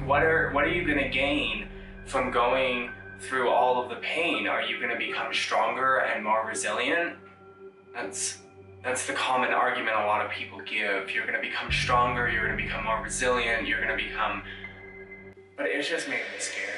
Like, what are you gonna gain from going through all of the pain? Are you gonna become stronger and more resilient? That's the common argument a lot of people give. You're gonna become stronger, you're gonna become more resilient, you're gonna become... But it's just making me scared.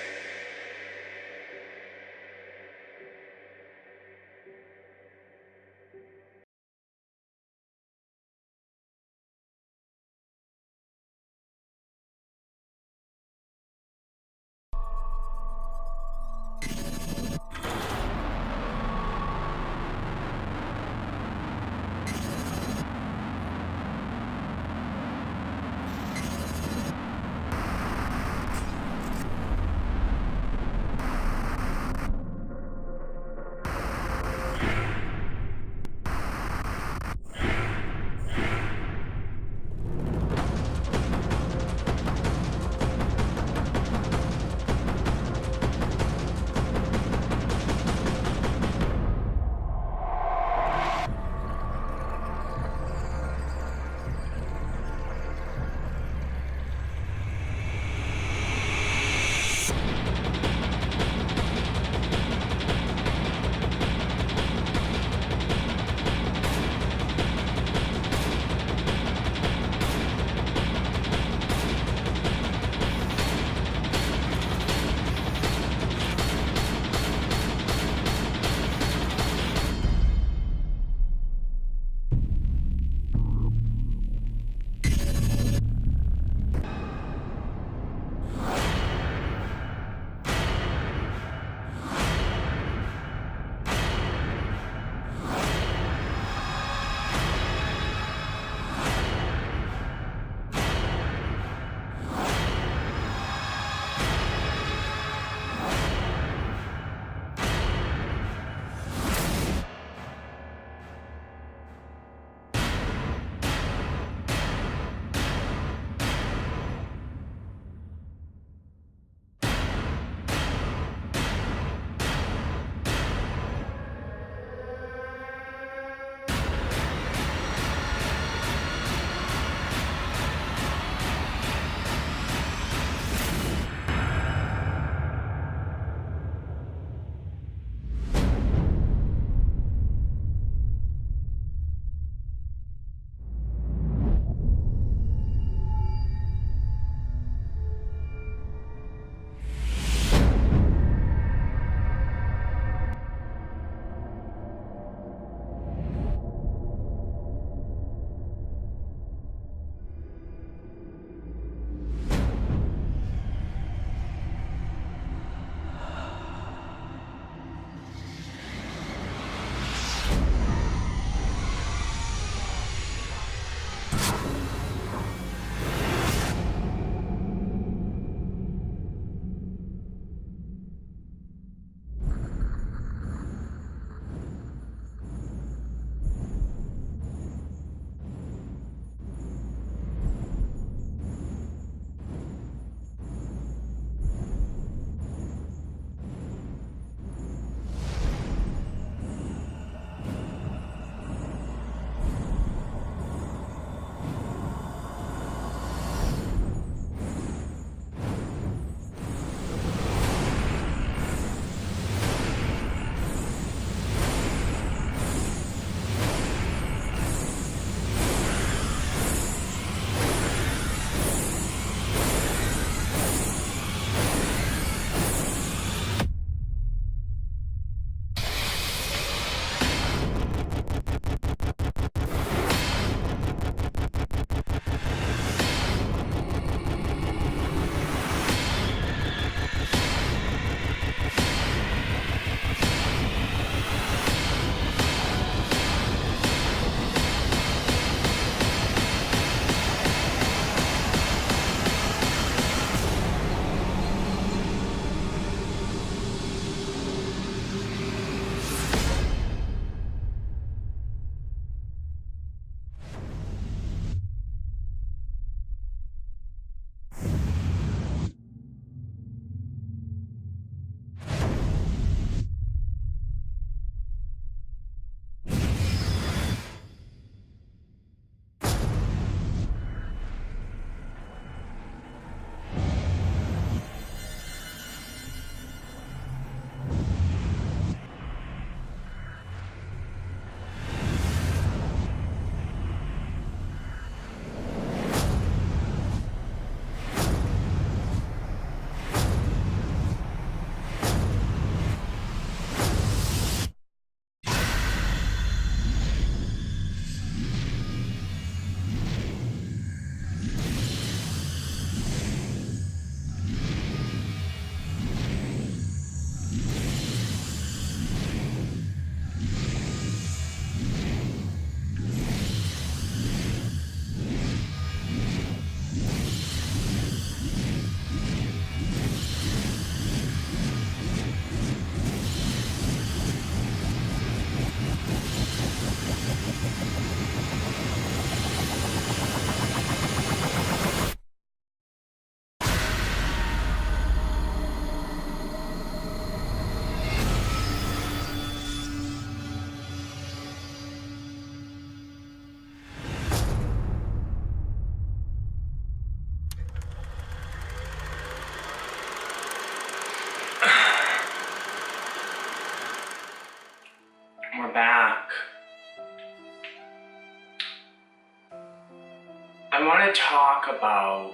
I want to talk about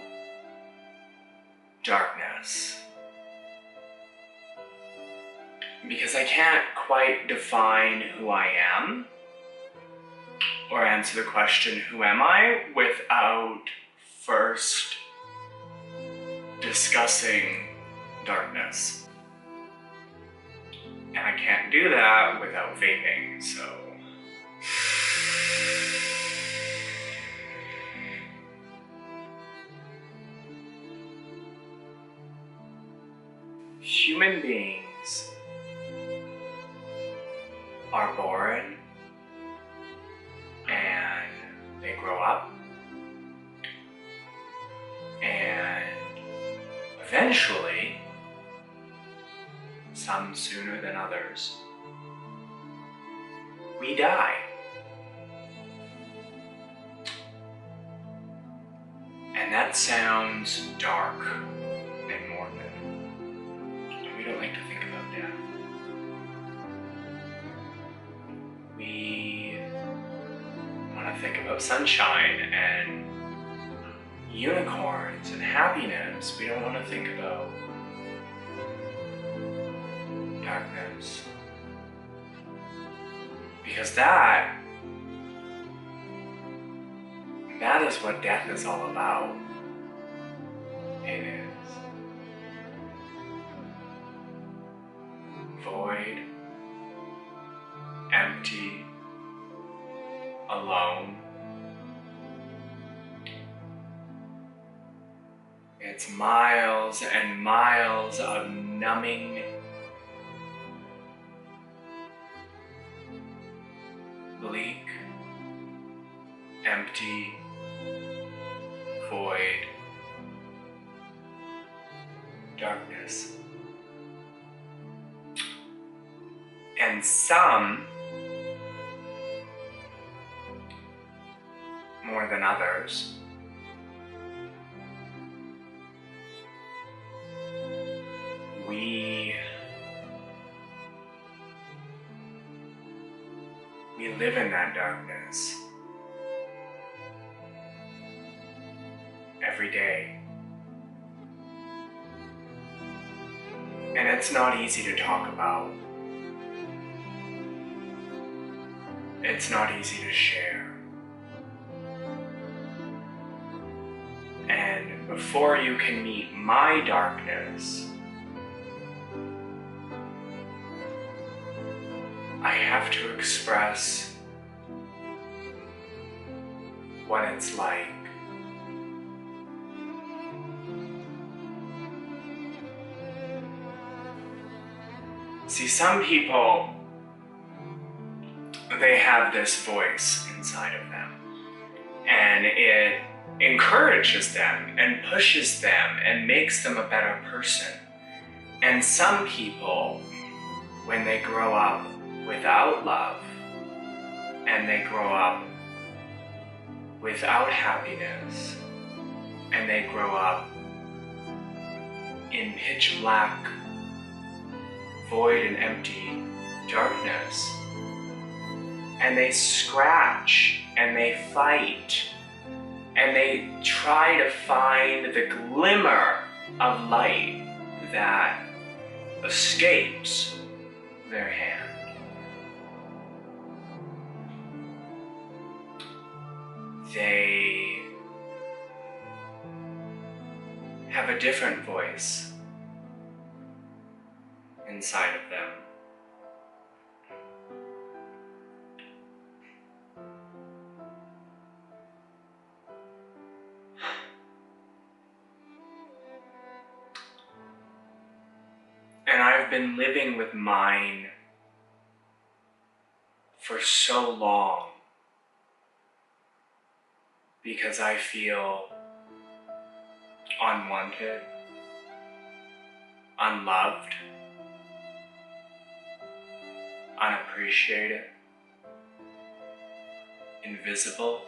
darkness. Because I can't quite define who I am or answer the question, who am I, without first discussing darkness. And I can't do that without vaping, so. Human beings are born and they grow up, and eventually, some sooner than others, we die. And that sounds dark and morbid. And we don't like to think about death. We want to think about sunshine and unicorns and happiness. We don't want to think about darkness. Because that is what death is all about. It is void, empty, alone. It's miles and miles of numbing, bleak, empty, void, darkness. And some, more than others, we live in that darkness every day. And it's not easy to talk about. It's not easy to share. And before you can meet my darkness, I have to express what it's like. See, some people, they have this voice inside of them, and it encourages them and pushes them and makes them a better person. And some people, when they grow up without love, and they grow up without happiness, and they grow up in pitch black, void and empty darkness, and they scratch and they fight and they try to find the glimmer of light that escapes their hand. They have a different voice inside of them. And I've been living with mine for so long because I feel unwanted, unloved, unappreciated, invisible.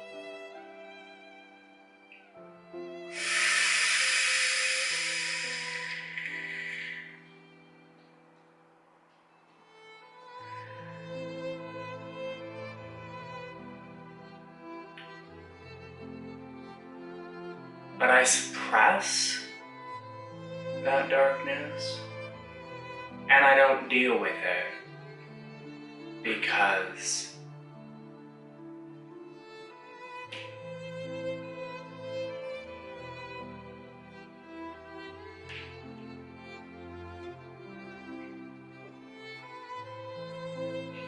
but I suppress that darkness and I don't deal with it because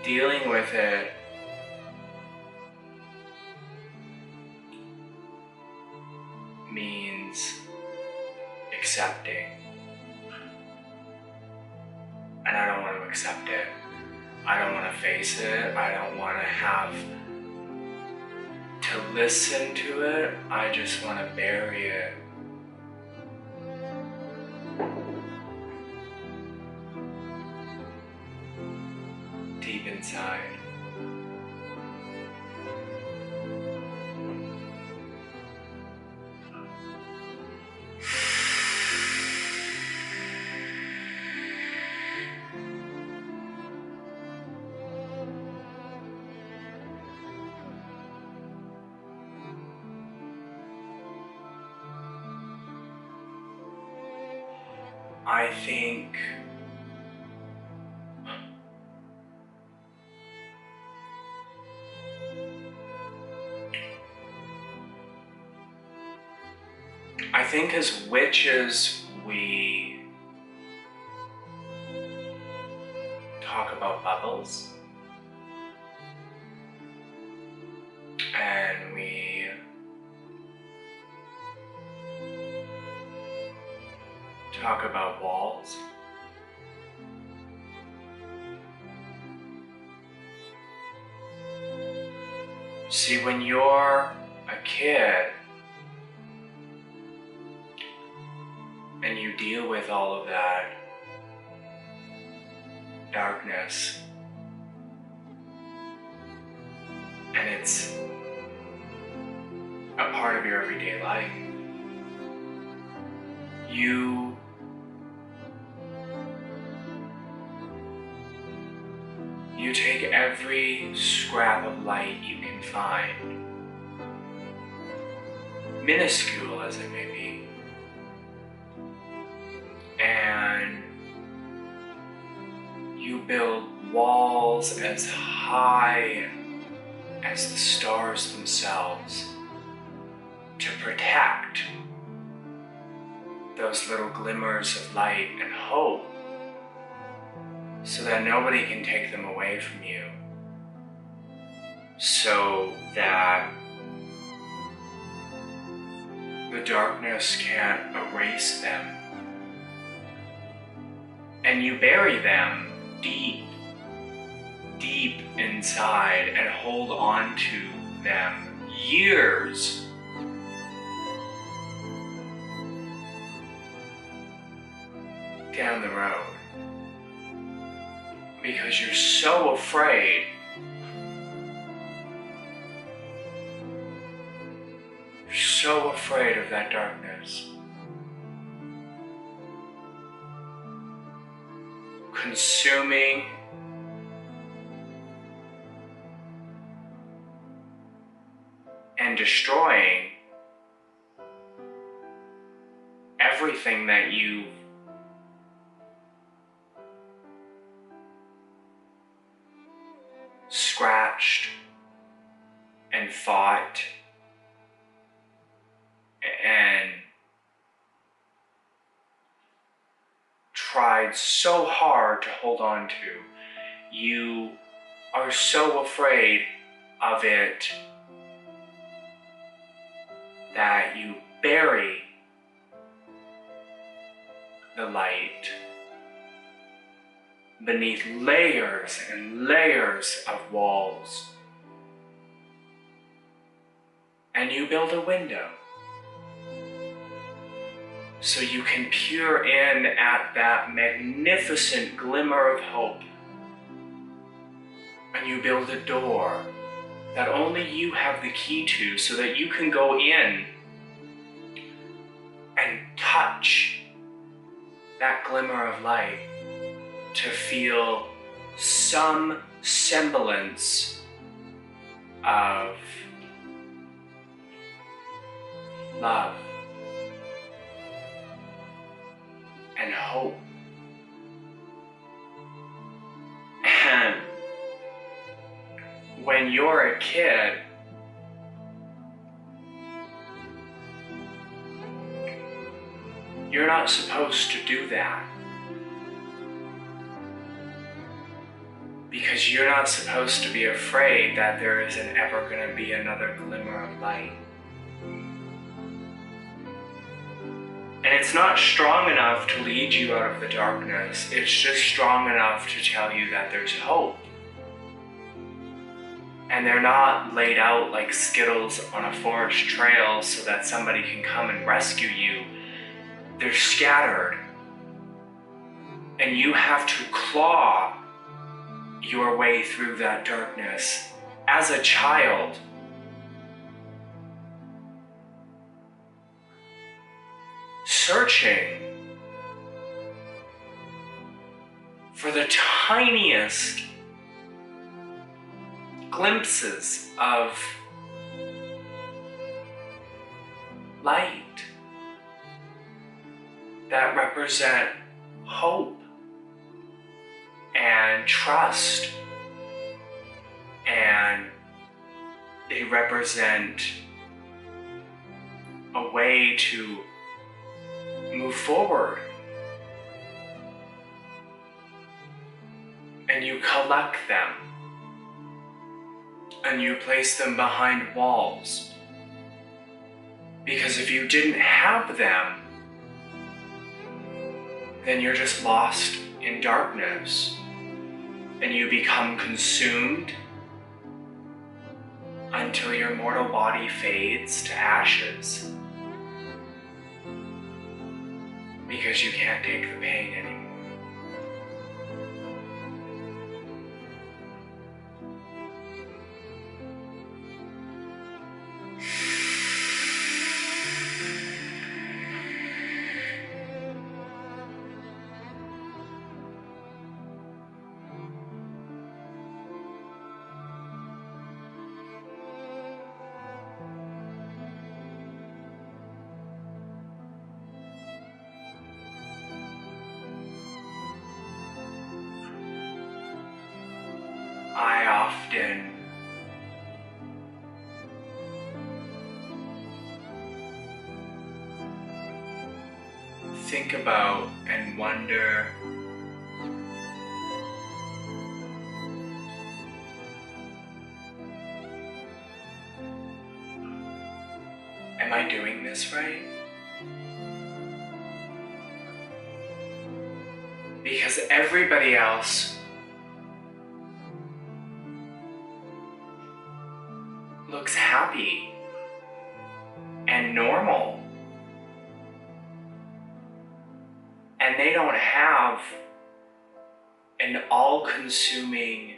dealing with it means accepting. And I don't want to accept it. I don't want to face it. I don't want to have to listen to it. I just want to bury it. Deep inside. I think as witches we talk about bubbles and we talk about walls. See, when you're a kid and you deal with all of that darkness, and it's a part of your everyday life, you take every scrap of light you can find, minuscule as it may be, and you build walls as high as the stars themselves to protect those little glimmers of light and hope so that nobody can take them away from you, so that the darkness can't erase them. And you bury them deep, deep inside and hold on to them years down the road. Because you're so afraid. You're so afraid of that darkness. Consuming and destroying everything that you've scratched and fought and tried so hard to hold on to. You are so afraid of it that you bury the light beneath layers and layers of walls. And you build a window so you can peer in at that magnificent glimmer of hope. And you build a door that only you have the key to so that you can go in and touch that glimmer of light to feel some semblance of love hope. And when you're a kid, you're not supposed to do that. Because you're not supposed to be afraid that there isn't ever going to be another glimmer of light. And it's not strong enough to lead you out of the darkness. It's just strong enough to tell you that there's hope. And they're not laid out like Skittles on a forest trail so that somebody can come and rescue you. They're scattered. And you have to claw your way through that darkness as a child. Searching for the tiniest glimpses of light that represent hope and trust, and they represent a way to move forward. And you collect them and you place them behind walls, because if you didn't have them, then you're just lost in darkness and you become consumed until your mortal body fades to ashes because you can't take the pain anymore. I often think about and wonder am I doing this right? Because everybody else looks happy and normal, and they don't have an all-consuming,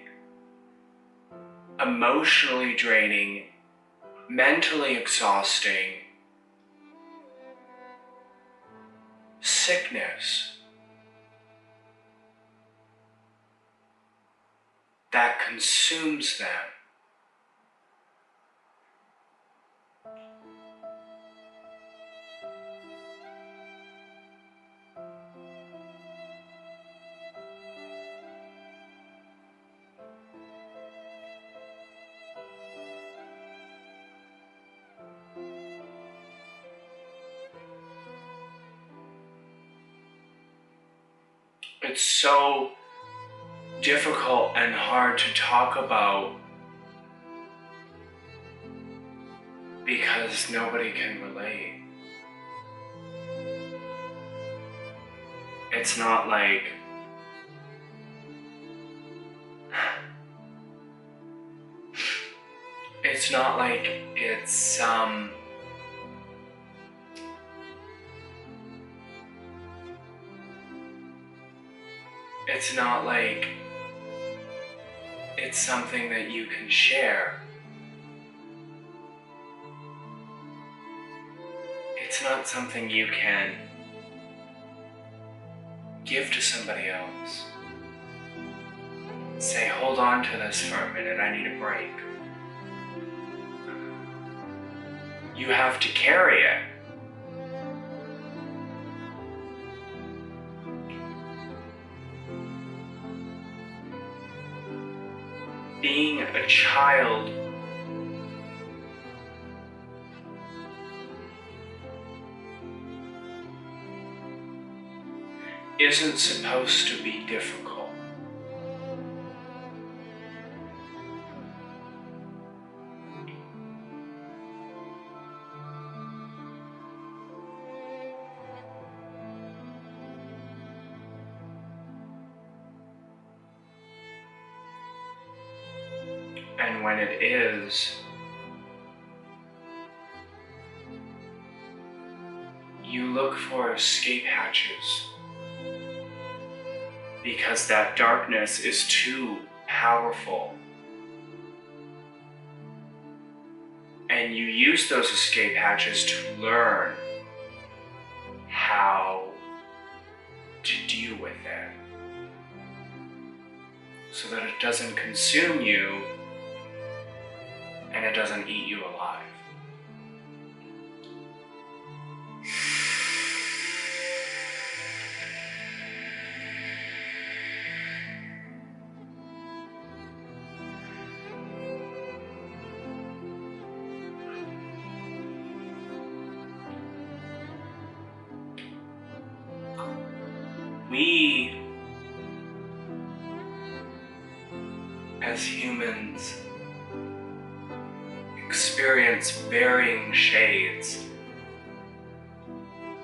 emotionally draining, mentally exhausting sickness that consumes them. It's so difficult and hard to talk about because nobody can relate. It's not like it's not like it's not like it's something that you can share. It's not something you can give to somebody else. Say, hold on to this for a minute, I need a break. You have to carry it. a child isn't supposed to be difficult. And when it is, you look for escape hatches, because that darkness is too powerful. And you use those escape hatches to learn how to deal with it, so that it doesn't consume you and it doesn't eat you alive. We, as humans, experience varying shades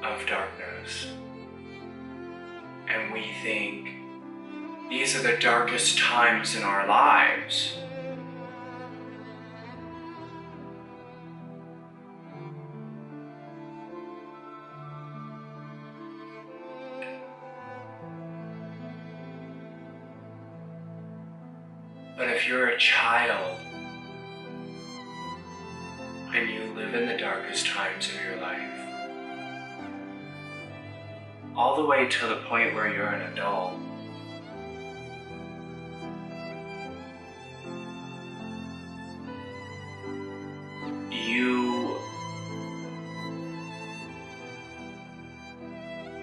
of darkness. And we think these are the darkest times in our lives. But if you're a child and you live in the darkest times of your life, all the way to the point where you're an adult, you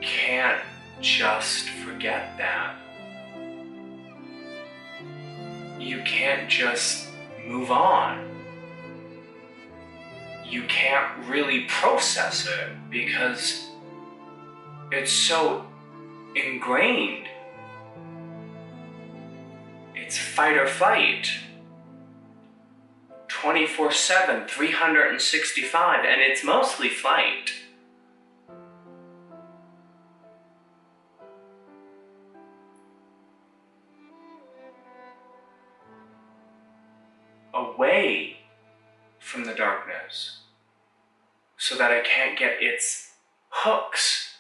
can't just forget that. You can't just move on. You can't really process it because it's so ingrained. It's fight or flight. 24/7, 365, and it's mostly flight. Away from the darkness, so that it can't get its hooks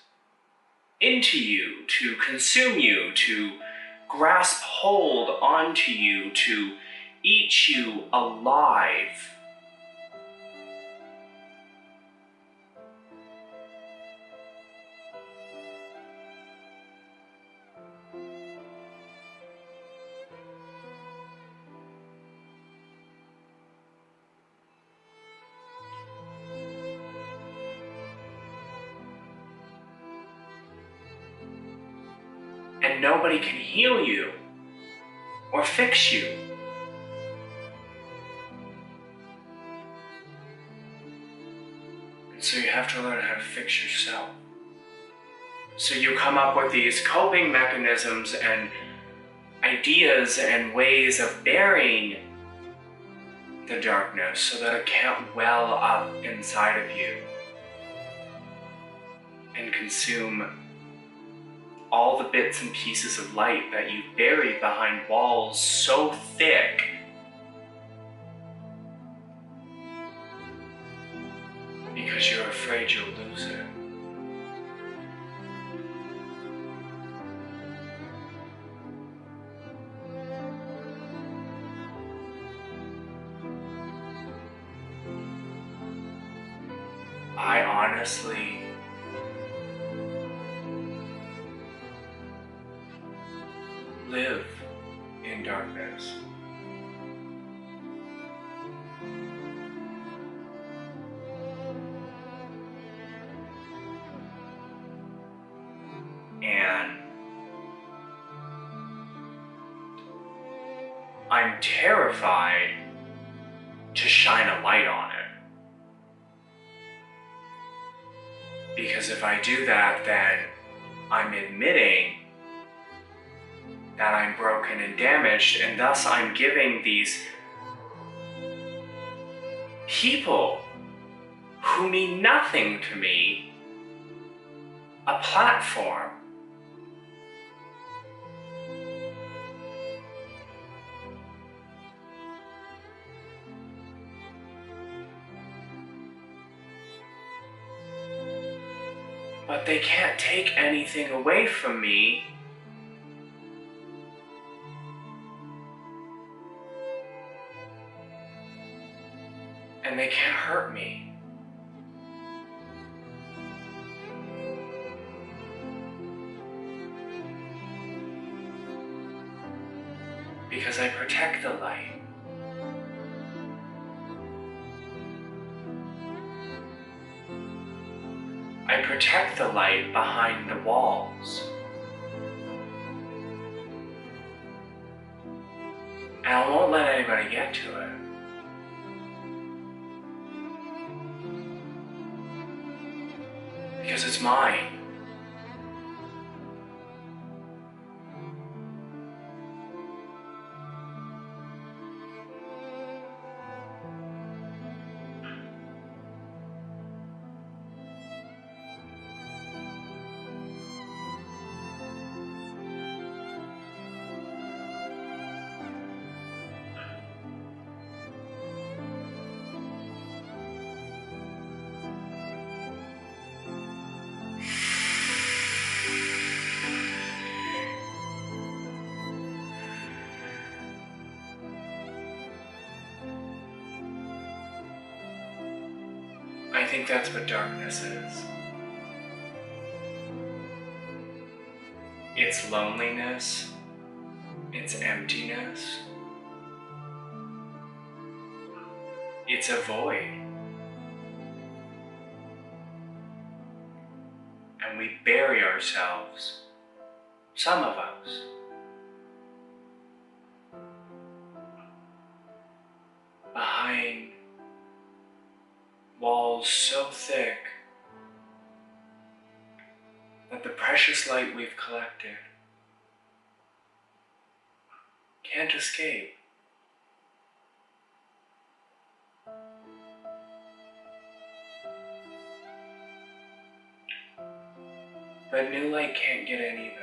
into you, to consume you, to grasp hold onto you, to eat you alive. And nobody can heal you or fix you. And so you have to learn how to fix yourself. So you come up with these coping mechanisms and ideas and ways of burying the darkness so that it can't well up inside of you and consume all the bits and pieces of light that you've buried behind walls so thick because you're afraid you'll lose it. I honestly live in darkness. And I'm terrified to shine a light on it. Because if I do that, then I'm admitting that I'm broken and damaged, and thus I'm giving these people who mean nothing to me a platform. But they can't take anything away from me. And they can't hurt me. Because I protect the light. I protect the light behind the walls. And I won't let anybody get to it. Because it's mine. I think that's what darkness is. It's loneliness. It's emptiness. It's a void. And we bury ourselves, some of us, behind walls so thick that the precious light we've collected can't escape. But new light can't get in either.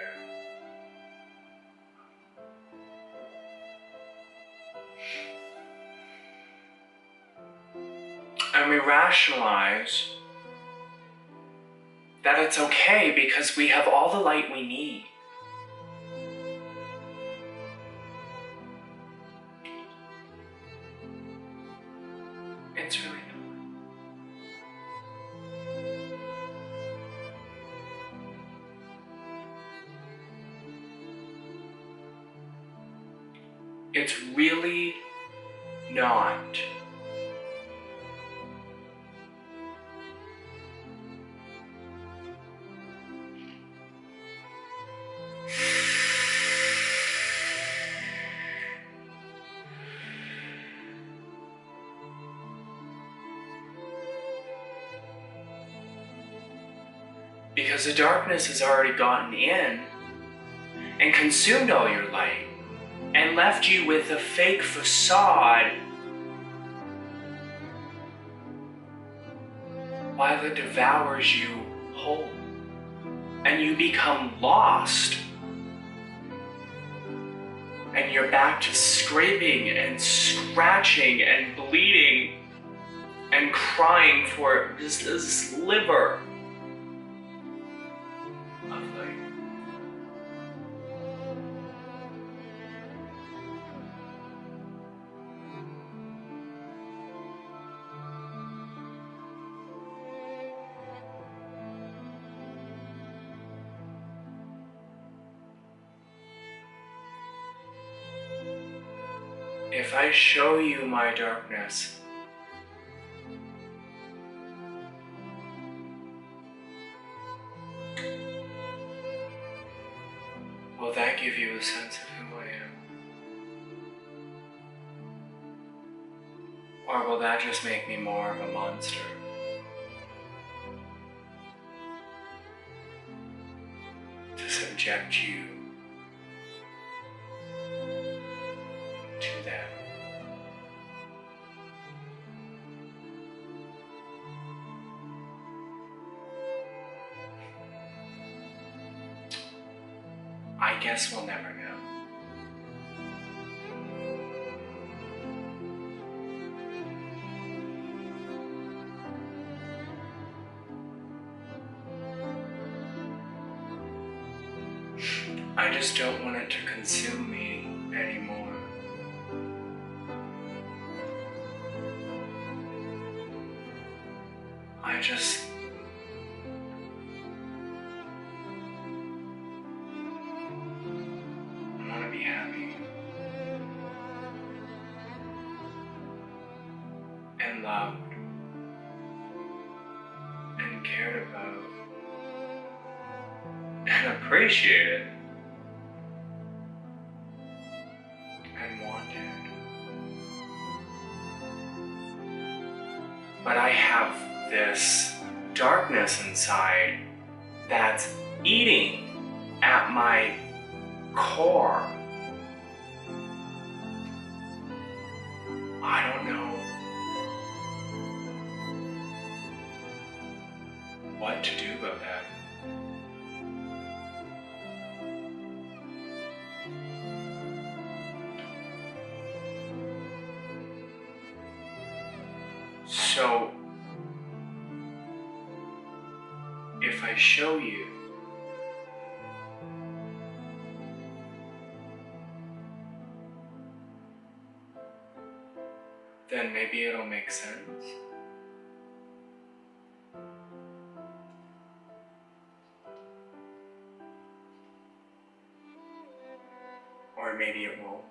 And we rationalize that it's okay because we have all the light we need. It's really not. It's really not. Because the darkness has already gotten in and consumed all your light and left you with a fake facade while it devours you whole and you become lost and you're back to scraping and scratching and bleeding and crying for just a sliver of light. If I show you my darkness, will that give you a sense of who I am? will that just make me more of a monster? To subject you to them. I guess we'll never know. I just don't want it to consume me anymore. I just want to be happy and loved and cared about and appreciated and wanted. But I have this darkness inside that's eating at my core. I don't know what to do about that. So, if I show you, then maybe it'll make sense. Or maybe it won't.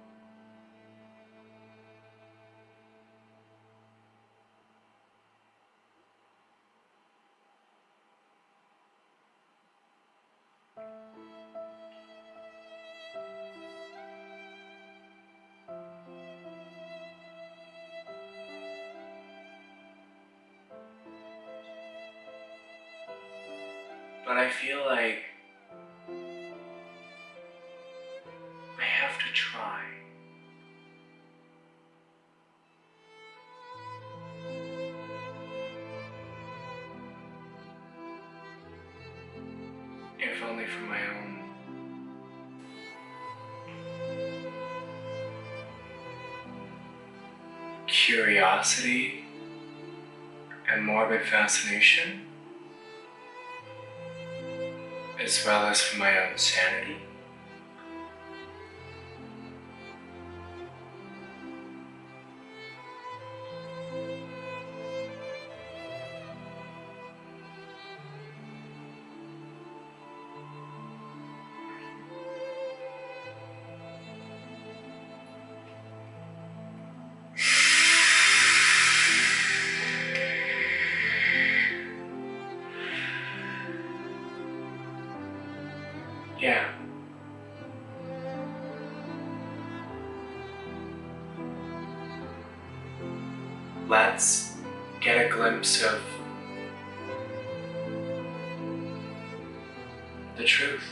But I feel like I have to try. If only for my own curiosity and morbid fascination, as well as for my own sanity. Yeah. Let's get a glimpse of the truth.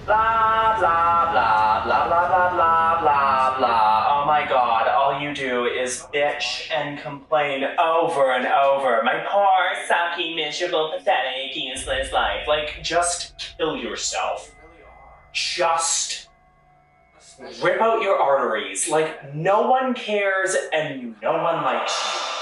Blah, blah, blah, blah, blah, blah, blah, blah, blah. Oh my god, all you do is bitch and complain over and over. My poor, sucky, miserable, pathetic, useless life. Like, just kill yourself. Just rip out your arteries. Like, no one cares and no one likes you.